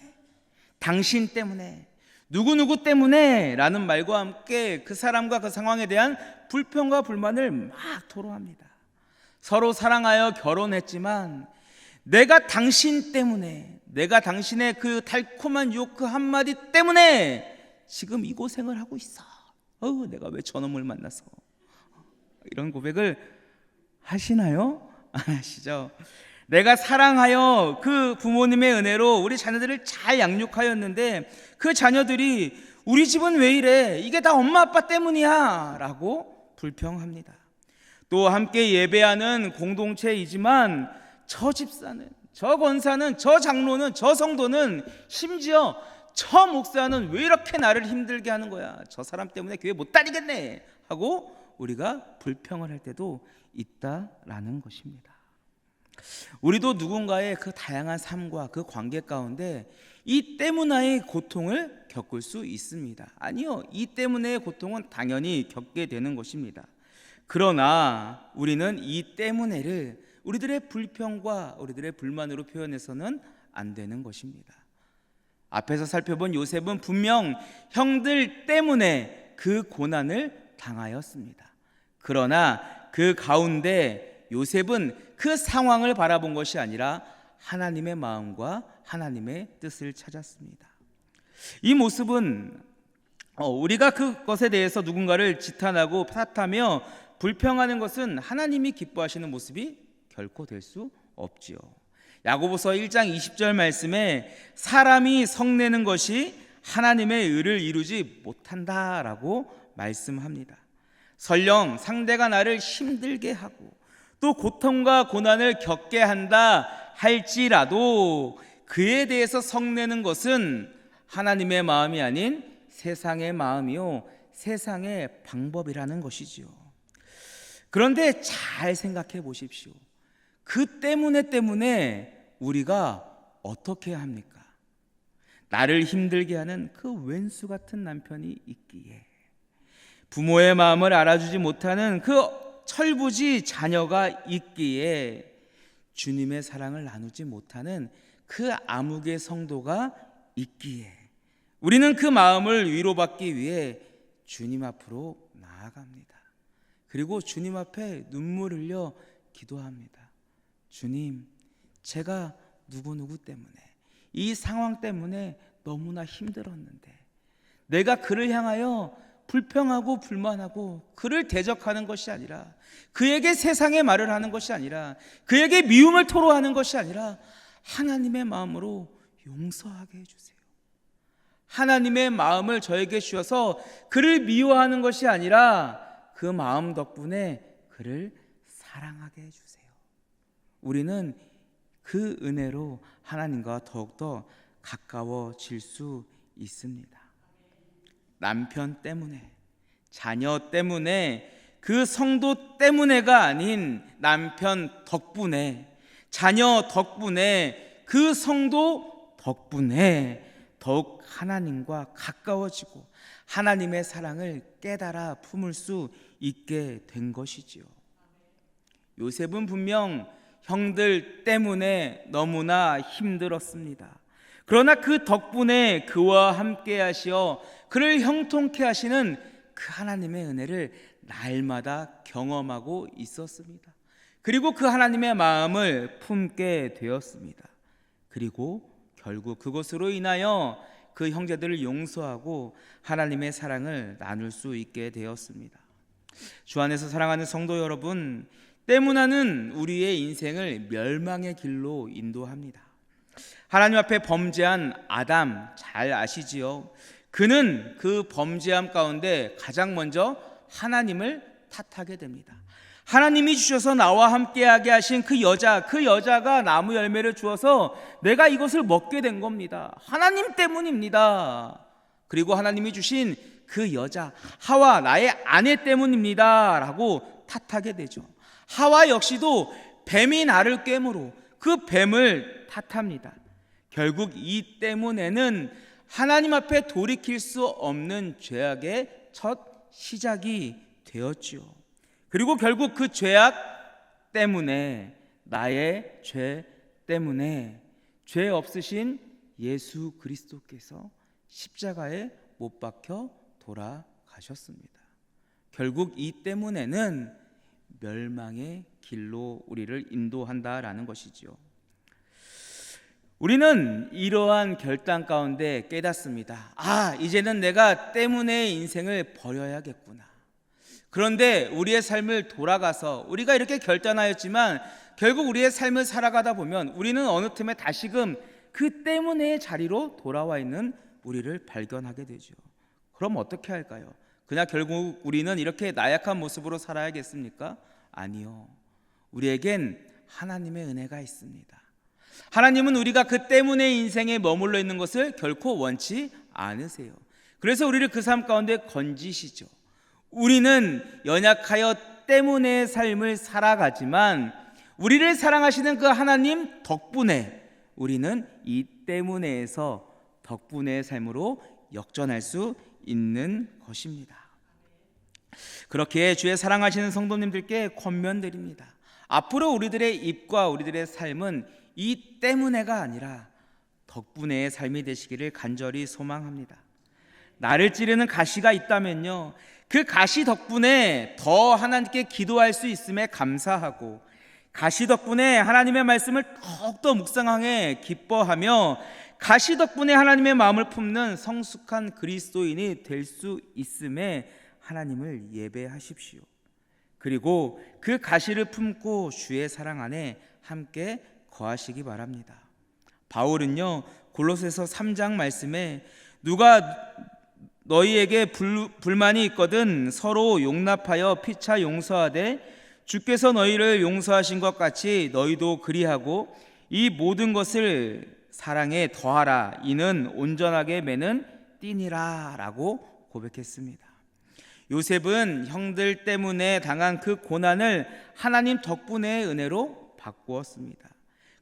[SPEAKER 6] 당신 때문에, 누구누구 때문에 라는 말과 함께 그 사람과 그 상황에 대한 불평과 불만을 막 토로합니다. 서로 사랑하여 결혼했지만 내가 당신 때문에, 내가 당신의 그 달콤한 유혹 그 한마디 때문에 지금 이 고생을 하고 있어. 내가 왜 저놈을 만나서. 이런 고백을 하시나요? 안 하시죠? 내가 사랑하여 그 부모님의 은혜로 우리 자녀들을 잘 양육하였는데 그 자녀들이 우리 집은 왜 이래? 이게 다 엄마 아빠 때문이야 라고 불평합니다. 또 함께 예배하는 공동체이지만 저 집사는, 저 권사는, 저 장로는, 저 성도는, 심지어 저 목사는 왜 이렇게 나를 힘들게 하는 거야? 저 사람 때문에 교회 못 다니겠네 하고 우리가 불평을 할 때도 있다라는 것입니다. 우리도 누군가의 그 다양한 삶과 그 관계 가운데 이 때문의 고통을 겪을 수 있습니다. 아니요, 이 때문의 고통은 당연히 겪게 되는 것입니다. 그러나 우리는 이 때문에를 우리들의 불평과 우리들의 불만으로 표현해서는 안 되는 것입니다. 앞에서 살펴본 요셉은 분명 형들 때문에 그 고난을 당하였습니다. 그러나 그 가운데 요셉은 그 상황을 바라본 것이 아니라 하나님의 마음과 하나님의 뜻을 찾았습니다. 이 모습은 우리가 그것에 대해서 누군가를 지탄하고 탓하며 불평하는 것은 하나님이 기뻐하시는 모습이 결코 될 수 없지요. 야고보서 1장 20절 말씀에 사람이 성내는 것이 하나님의 의를 이루지 못한다라고 말씀합니다. 설령 상대가 나를 힘들게 하고 또 고통과 고난을 겪게 한다 할지라도 그에 대해서 성내는 것은 하나님의 마음이 아닌 세상의 마음이요 세상의 방법이라는 것이지요. 그런데 잘 생각해 보십시오. 그 때문에 우리가 어떻게 합니까? 나를 힘들게 하는 그 왼수 같은 남편이 있기에, 부모의 마음을 알아주지 못하는 그 철부지 자녀가 있기에, 주님의 사랑을 나누지 못하는 그 암흑의 성도가 있기에, 우리는 그 마음을 위로받기 위해 주님 앞으로 나아갑니다. 그리고 주님 앞에 눈물 흘려 기도합니다. 주님, 제가 누구누구 때문에, 이 상황 때문에 너무나 힘들었는데 내가 그를 향하여 불평하고 불만하고 그를 대적하는 것이 아니라, 그에게 세상의 말을 하는 것이 아니라, 그에게 미움을 토로하는 것이 아니라 하나님의 마음으로 용서하게 해주세요. 하나님의 마음을 저에게 주셔서 그를 미워하는 것이 아니라 그 마음 덕분에 그를 사랑하게 해주세요. 우리는 그 은혜로 하나님과 더욱더 가까워질 수 있습니다. 남편 때문에, 자녀 때문에, 그 성도 때문에가 아닌 남편 덕분에, 자녀 덕분에, 그 성도 덕분에 더욱 하나님과 가까워지고 하나님의 사랑을 깨달아 품을 수 있게 된 것이지요. 요셉은 분명 형들 때문에 너무나 힘들었습니다. 그러나 그 덕분에 그와 함께 하시어 그를 형통케 하시는 그 하나님의 은혜를 날마다 경험하고 있었습니다. 그리고 그 하나님의 마음을 품게 되었습니다. 그리고 결국 그것으로 인하여 그 형제들을 용서하고 하나님의 사랑을 나눌 수 있게 되었습니다. 주 안에서 사랑하는 성도 여러분, 때문화는 우리의 인생을 멸망의 길로 인도합니다. 하나님 앞에 범죄한 아담 잘 아시지요? 그는 그 범죄함 가운데 가장 먼저 하나님을 탓하게 됩니다. 하나님이 주셔서 나와 함께하게 하신 그 여자가 나무 열매를 주어서 내가 이것을 먹게 된 겁니다. 하나님 때문입니다. 그리고 하나님이 주신 그 여자 하와 나의 아내 때문입니다 라고 탓하게 되죠. 하와 역시도 뱀이 나를 꿰므로 그 뱀을 탓합니다. 결국 이 때문에는 하나님 앞에 돌이킬 수 없는 죄악의 첫 시작이 되었지요. 그리고 결국 그 죄악 때문에, 나의 죄 때문에 죄 없으신 예수 그리스도께서 십자가에 못 박혀 돌아가셨습니다. 결국 이 때문에는 멸망의 길로 우리를 인도한다라는 것이지요. 우리는 이러한 결단 가운데 깨닫습니다. 이제는 내가 때문에 인생을 버려야겠구나. 그런데 우리의 삶을 돌아가서 우리가 이렇게 결단하였지만 결국 우리의 삶을 살아가다 보면 우리는 어느 틈에 다시금 그 때문의 자리로 돌아와 있는 우리를 발견하게 되죠. 그럼 어떻게 할까요? 그냥 결국 우리는 이렇게 나약한 모습으로 살아야겠습니까? 아니요. 우리에겐 하나님의 은혜가 있습니다. 하나님은 우리가 그 때문에 인생에 머물러 있는 것을 결코 원치 않으세요. 그래서 우리를 그 삶 가운데 건지시죠. 우리는 연약하여 때문의 삶을 살아가지만 우리를 사랑하시는 그 하나님 덕분에 우리는 이 때문에에서 덕분의 삶으로 역전할 수 있는 것입니다. 그렇게 주의 사랑하시는 성도님들께 권면드립니다. 앞으로 우리들의 입과 우리들의 삶은 이 때문에가 아니라 덕분의 삶이 되시기를 간절히 소망합니다. 나를 찌르는 가시가 있다면요, 그 가시 덕분에 더 하나님께 기도할 수 있음에 감사하고, 가시 덕분에 하나님의 말씀을 더욱더 묵상하게 기뻐하며, 가시 덕분에 하나님의 마음을 품는 성숙한 그리스도인이 될 수 있음에 하나님을 예배하십시오. 그리고 그 가시를 품고 주의 사랑 안에 함께 거하시기 바랍니다. 바울은요, 골로새서 3장 말씀에 누가 너희에게 불만이 있거든 서로 용납하여 피차 용서하되 주께서 너희를 용서하신 것 같이 너희도 그리하고 이 모든 것을 사랑에 더하라. 이는 온전하게 매는 띠니라 라고 고백했습니다. 요셉은 형들 때문에 당한 그 고난을 하나님 덕분의 은혜로 바꾸었습니다.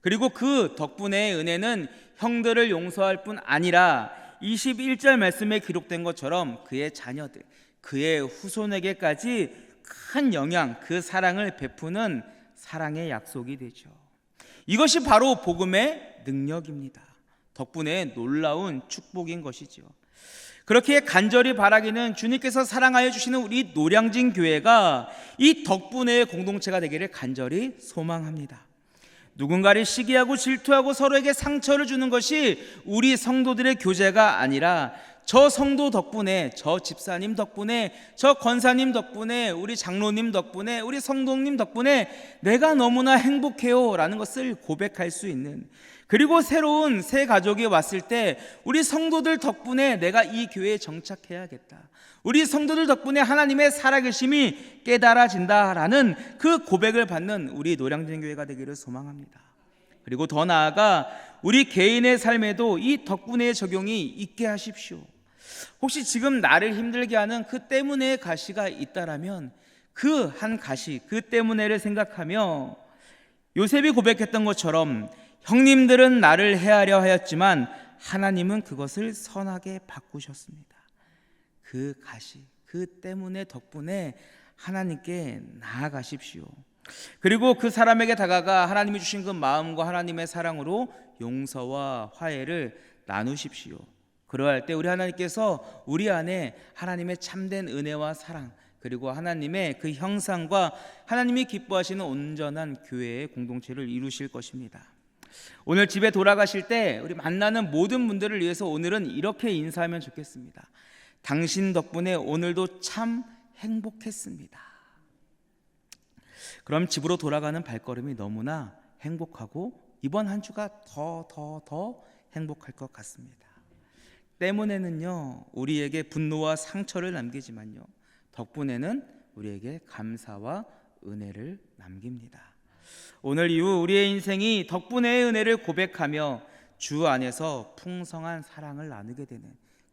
[SPEAKER 6] 그리고 그 덕분의 은혜는 형들을 용서할 뿐 아니라 21절 말씀에 기록된 것처럼 그의 자녀들, 그의 후손에게까지 큰 영향, 그 사랑을 베푸는 사랑의 약속이 되죠. 이것이 바로 복음의 능력입니다. 덕분에 놀라운 축복인 것이죠. 그렇게 간절히 바라기는 주님께서 사랑하여 주시는 우리 노량진 교회가 이 덕분의 공동체가 되기를 간절히 소망합니다. 누군가를 시기하고 질투하고 서로에게 상처를 주는 것이 우리 성도들의 교제가 아니라 저 성도 덕분에, 저 집사님 덕분에, 저 권사님 덕분에, 우리 장로님 덕분에, 우리 성도님 덕분에 내가 너무나 행복해요 라는 것을 고백할 수 있는, 그리고 새로운 새 가족이 왔을 때 우리 성도들 덕분에 내가 이 교회에 정착해야겠다, 우리 성도들 덕분에 하나님의 살아계심이 깨달아진다라는 그 고백을 받는 우리 노량진 교회가 되기를 소망합니다. 그리고 더 나아가 우리 개인의 삶에도 이 덕분의 적용이 있게 하십시오. 혹시 지금 나를 힘들게 하는 그 때문의 가시가 있다라면 그 한 가시, 그 때문에를 생각하며 요셉이 고백했던 것처럼 형님들은 나를 해하려 하였지만 하나님은 그것을 선하게 바꾸셨습니다. 그 가시, 그 때문에 덕분에 하나님께 나아가십시오. 그리고 그 사람에게 다가가 하나님이 주신 그 마음과 하나님의 사랑으로 용서와 화해를 나누십시오. 그러할 때 우리 하나님께서 우리 안에 하나님의 참된 은혜와 사랑, 그리고 하나님의 그 형상과 하나님이 기뻐하시는 온전한 교회의 공동체를 이루실 것입니다. 오늘 집에 돌아가실 때 우리 만나는 모든 분들을 위해서 오늘은 이렇게 인사하면 좋겠습니다. 당신 덕분에 오늘도 참 행복했습니다. 그럼 집으로 돌아가는 발걸음이 너무나 행복하고 이번 한 주가 더 행복할 것 같습니다. 때문에는요, 우리에게 분노와 상처를 남기지만요, 덕분에는 우리에게 감사와 은혜를 남깁니다. 오늘 이후 우리의 인생이 덕분의 은혜를 고백하며 주 안에서 풍성한 사랑을 나누게 되는,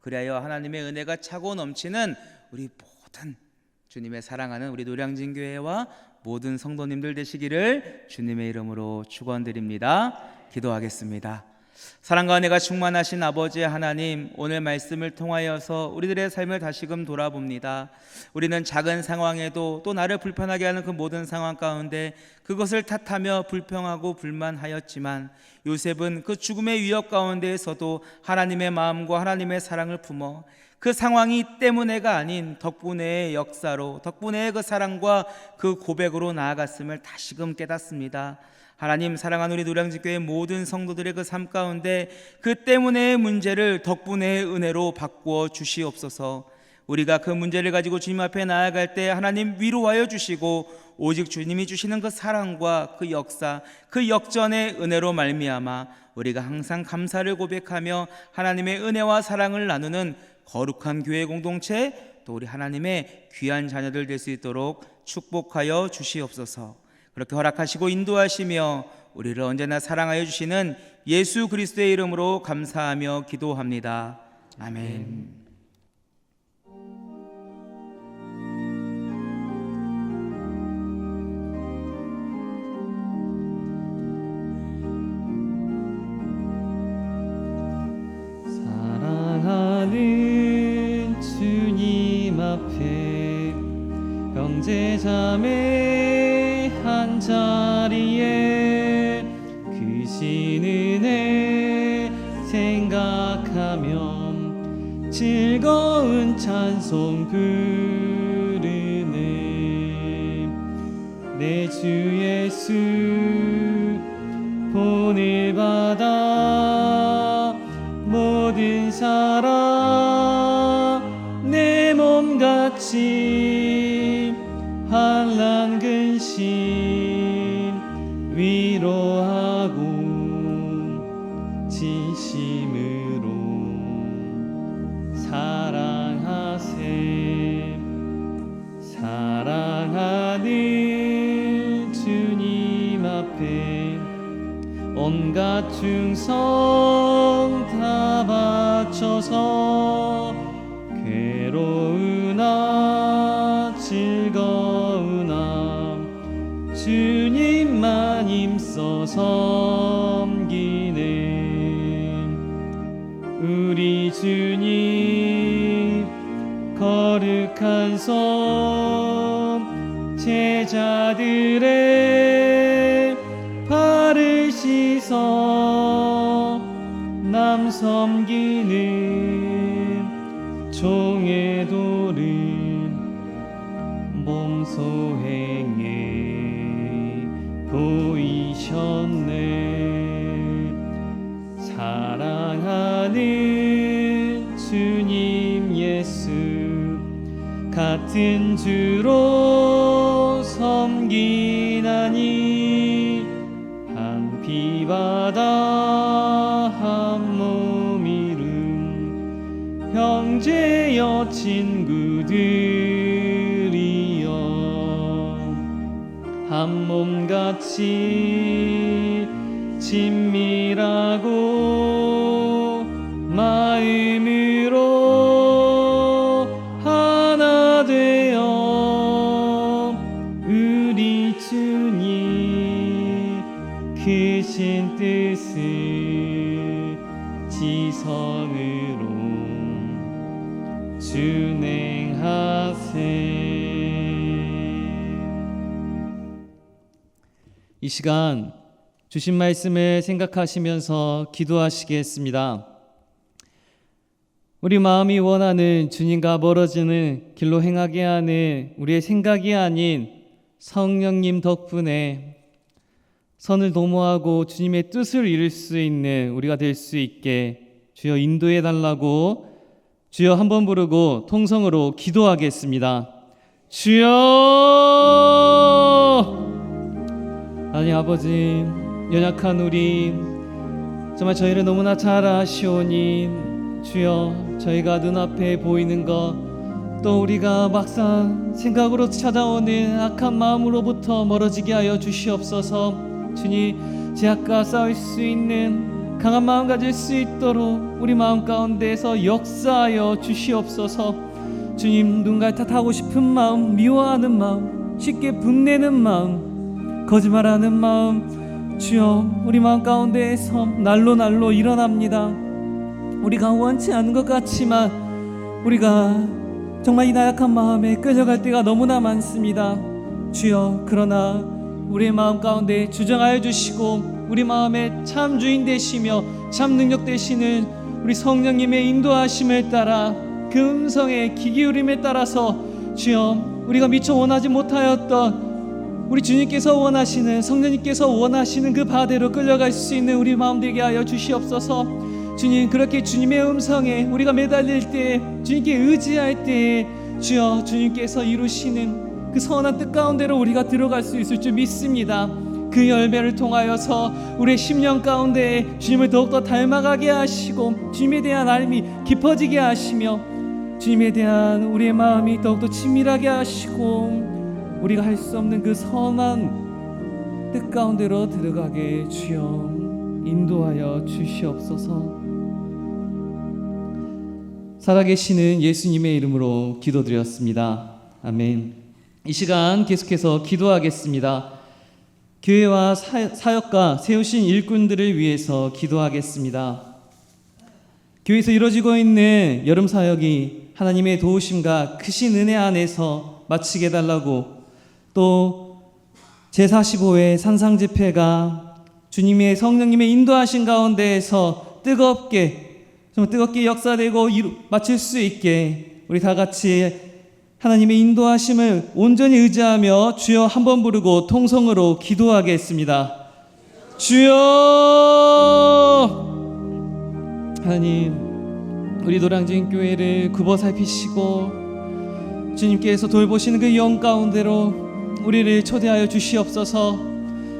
[SPEAKER 6] 그리하여 하나님의 은혜가 차고 넘치는 우리 모든 주님의 사랑하는 우리 노량진 교회와 모든 성도님들 되시기를 주님의 이름으로 축원드립니다. 기도하겠습니다. 사랑과 은혜가 충만하신 아버지 하나님, 오늘 말씀을 통하여서 우리들의 삶을 다시금 돌아봅니다. 우리는 작은 상황에도 또 나를 불편하게 하는 그 모든 상황 가운데 그것을 탓하며 불평하고 불만하였지만 요셉은 그 죽음의 위협 가운데에서도 하나님의 마음과 하나님의 사랑을 품어 그 상황이 때문에가 아닌 덕분의 역사로, 덕분의 그 사랑과 그 고백으로 나아갔음을 다시금 깨닫습니다. 하나님, 사랑하는 우리 노량진교회 모든 성도들의 그 삶 가운데 그 때문의 문제를 덕분의 은혜로 바꾸어 주시옵소서. 우리가 그 문제를 가지고 주님 앞에 나아갈 때 하나님 위로하여 주시고 오직 주님이 주시는 그 사랑과 그 역사, 그 역전의 은혜로 말미암아 우리가 항상 감사를 고백하며 하나님의 은혜와 사랑을 나누는 거룩한 교회 공동체, 또 우리 하나님의 귀한 자녀들 될 수 있도록 축복하여 주시옵소서. 그렇게 허락하시고 인도하시며 우리를 언제나 사랑하여 주시는 예수 그리스도의 이름으로 감사하며 기도합니다. 아멘.
[SPEAKER 5] 사랑하는 주님 앞에 형제자매 한 자리에 그 신 은혜 생각하며 즐거운 찬송 부르네. 내 주 예수 본을 받아 모든 사랑 내 몸같이 환난 근심 위로하고 진심으로 사랑하는 주님 앞에 온갖 충성 다 바쳐서 괴로우나 즐거우나 주님만 힘써 섬기네. 우리 주님 거룩한 손 제자들의 발을 씻어 남 섬기는 종의 도를 몸소 행해 보이셨네. 사랑하는 주님 예수 같은 주로 섬기나니 한 피바다 한 몸 이룬 형제여 친구들이여 한 몸같이 친밀하고 마음으로 하나 되어 우리 주님 크신 뜻을 지성으로 준행하세. 이 시간 주신 말씀을 생각하시면서 기도하시겠습니다. 우리 마음이 원하는 주님과 멀어지는 길로 행하게 하는 우리의 생각이 아닌 성령님 덕분에 선을 도모하고 주님의 뜻을 이룰 수 있는 우리가 될 수 있게 주여 인도해 달라고 주여 한번 부르고 통성으로 기도하겠습니다. 주여! 하나님 아버지, 연약한 우리 정말 저희를 너무나 잘 아시오니 주여 저희가 눈앞에 보이는 것 또 우리가 막상 생각으로 찾아오는 악한 마음으로부터 멀어지게 하여 주시옵소서. 주님, 죄악과 싸울 수 있는 강한 마음 가질 수 있도록 우리 마음 가운데에서 역사하여 주시옵소서. 주님, 누군가를 탓하고 싶은 마음, 미워하는 마음, 쉽게 분내는 마음, 거짓말하는 마음 주여 우리 마음 가운데에서 날로 일어납니다. 우리가 원치 않은 것 같지만 우리가 정말 이 나약한 마음에 끌려갈 때가 너무나 많습니다. 주여, 그러나 우리의 마음 가운데 주정하여 주시고 우리 마음의 참 주인 되시며 참 능력 되시는 우리 성령님의 인도하심을 따라 그 음성의 귀 기울임에 따라서 주여 우리가 미처 원하지 못하였던 우리 주님께서 원하시는 성령님께서 원하시는 그 바대로 끌려갈 수 있는 우리 마음 되게 하여 주시옵소서. 주님, 그렇게 주님의 음성에 우리가 매달릴 때, 주님께 의지할 때 주여 주님께서 이루시는 그 선한 뜻 가운데로 우리가 들어갈 수 있을 줄 믿습니다. 그 열매를 통하여서 우리의 심령 가운데 주님을 더욱더 닮아가게 하시고 주님에 대한 알미 깊어지게 하시며 주님에 대한 우리의 마음이 더욱더 친밀하게 하시고 우리가 할 수 없는 그 선한 뜻 가운데로 들어가게 주여 인도하여 주시옵소서. 살아계시는 예수님의 이름으로 기도드렸습니다. 아멘. 이 시간 계속해서 기도하겠습니다. 교회와 사역과 세우신 일꾼들을 위해서 기도하겠습니다. 교회에서 이루어지고 있는 여름 사역이 하나님의 도우심과 크신 은혜 안에서 마치게 달라고, 또 제45회 산상집회가 주님의 성령님의 인도하신 가운데에서 뜨겁게 정말 뜨겁게 역사되고 마칠 수 있게 우리 다 같이 하나님의 인도하심을 온전히 의지하며 주여 한번 부르고 통성으로 기도하겠습니다. 주여! 하나님, 우리 노량진 교회를 굽어 살피시고 주님께서 돌보시는 그 영 가운데로 우리를 초대하여 주시옵소서.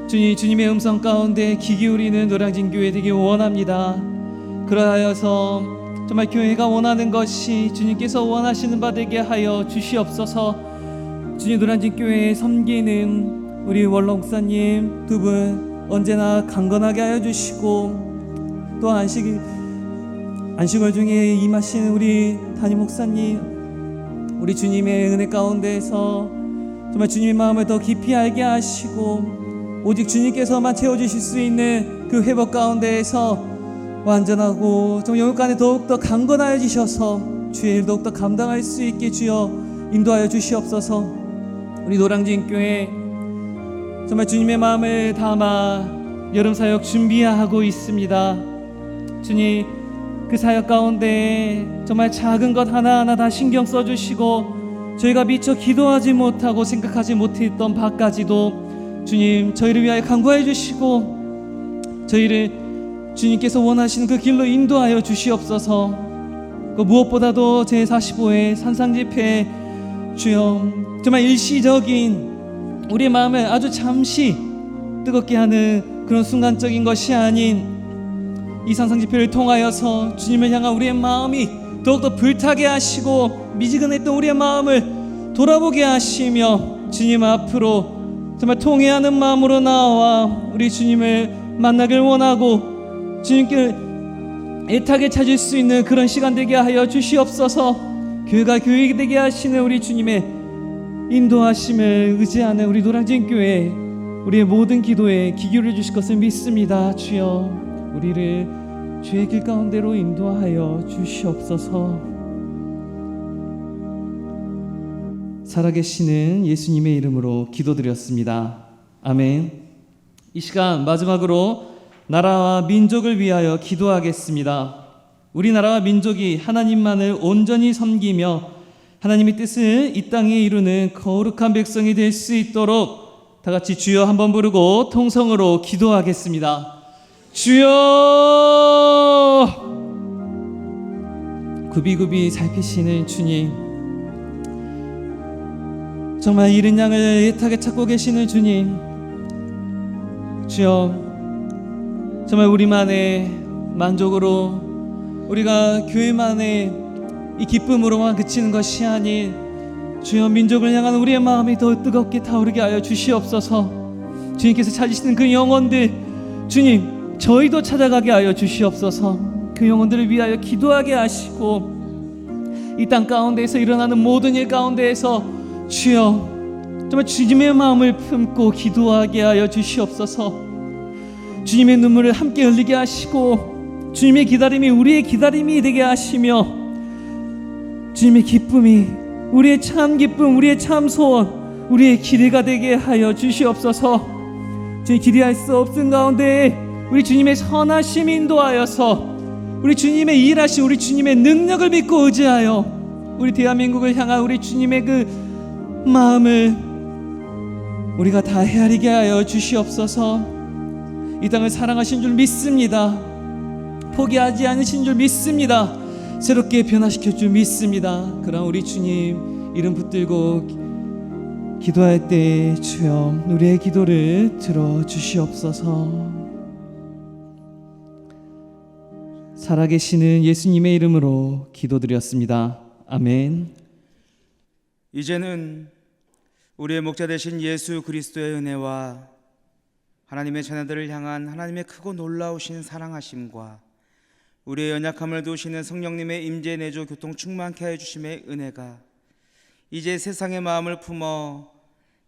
[SPEAKER 5] 주님의 음성 가운데 귀 기울이는 노량진 교회 되길 원합니다. 그러하여서 정말 교회가 원하는 것이 주님께서 원하시는 바 되게 하여 주시옵소서. 주님, 노량진 교회에 섬기는 우리 원로 목사님 두 분 언제나 강건하게 하여 주시고, 또 안식월 중에 임하시는 우리 담임 목사님, 우리 주님의 은혜 가운데에서 정말 주님의 마음을 더 깊이 알게 하시고 오직 주님께서만 채워주실 수 있는 그 회복 가운데에서 완전하고 좀 영육간에 더욱더 강건하여 주셔서 주의 일 더욱더 감당할 수 있게 주여 인도하여 주시옵소서. 우리 노량진 교회 정말 주님의 마음을 담아 여름 사역 준비하고 있습니다. 주님, 그 사역 가운데 정말 작은 것 하나하나 다 신경 써주시고 저희가 미처 기도하지 못하고 생각하지 못했던 바까지도 주님 저희를 위하여 간구해 주시고 저희를 주님께서 원하시는 그 길로 인도하여 주시옵소서. 그 무엇보다도 제45회 산상집회 주여 정말 일시적인 우리의 마음을 아주 잠시 뜨겁게 하는 그런 순간적인 것이 아닌 이 산상집회를 통하여서 주님을 향한 우리의 마음이 더욱더 불타게 하시고 미지근했던 우리의 마음을 돌아보게 하시며 주님 앞으로 정말 통회하는 마음으로 나와 우리 주님을 만나길 원하고 주님께 애타게 찾을 수 있는 그런 시간 되게 하여 주시옵소서. 교회가 교회 되게 하시는 우리 주님의 인도하심을 의지하는 우리 노량진 교회, 우리의 모든 기도에 귀 기울여 주실 것을 믿습니다. 주여 우리를 주의 길 가운데로 인도하여 주시옵소서. 살아계시는 예수님의 이름으로 기도드렸습니다. 아멘. 이 시간 마지막으로 나라와 민족을 위하여 기도하겠습니다. 우리나라와 민족이 하나님만을 온전히 섬기며 하나님의 뜻을 이 땅에 이루는 거룩한 백성이 될 수 있도록 다 같이 주여 한번 부르고 통성으로 기도하겠습니다. 주여! 굽이굽이 살피시는 주님, 정말 잃은 양을 애타게 찾고 계시는 주님, 주여 정말 우리만의 만족으로 우리가 교회만의 이 기쁨으로만 그치는 것이 아닌 주여 민족을 향한 우리의 마음이 더 뜨겁게 타오르게 하여 주시옵소서. 주님께서 찾으시는 그 영혼들 주님 저희도 찾아가게 하여 주시옵소서. 그 영혼들을 위하여 기도하게 하시고 이 땅 가운데에서 일어나는 모든 일 가운데에서 주여 정말 주님의 마음을 품고 기도하게 하여 주시옵소서. 주님의 눈물을 함께 흘리게 하시고 주님의 기다림이 우리의 기다림이 되게 하시며 주님의 기쁨이 우리의 참 기쁨, 우리의 참 소원, 우리의 기대가 되게 하여 주시옵소서. 주님 기대할 수 없은 가운데 우리 주님의 선하심 인도하여서 우리 주님의 일하신 우리 주님의 능력을 믿고 의지하여 우리 대한민국을 향한 우리 주님의 그 마음을 우리가 다 헤아리게 하여 주시옵소서. 이 땅을 사랑하신 줄 믿습니다. 포기하지 않으신 줄 믿습니다. 새롭게 변화시켜 줄 믿습니다. 그런 우리 주님 이름 붙들고 기도할 때 주여 우리의 기도를 들어주시옵소서. 살아계시는 예수님의 이름으로 기도드렸습니다. 아멘.
[SPEAKER 6] 이제는 우리의 목자 되신 예수 그리스도의 은혜와 하나님의 자녀들을 향한 하나님의 크고 놀라우신 사랑하심과 우리의 연약함을 도우시는 성령님의 임재 내조 교통 충만케 하여 주심의 은혜가 이제 세상의 마음을 품어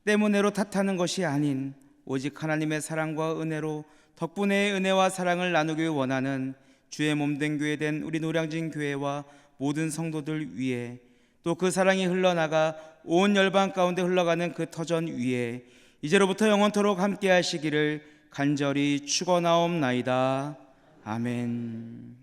[SPEAKER 6] 때문에로 탓하는 것이 아닌 오직 하나님의 사랑과 은혜로 덕분에 은혜와 사랑을 나누길 원하는 주의 몸된 교회 된 우리 노량진 교회와 모든 성도들 위에 또 그 사랑이 흘러나가 온 열방 가운데 흘러가는 그 터전 위에 이제로부터 영원토록 함께 하시기를 간절히 축원하옵나이다. 아멘.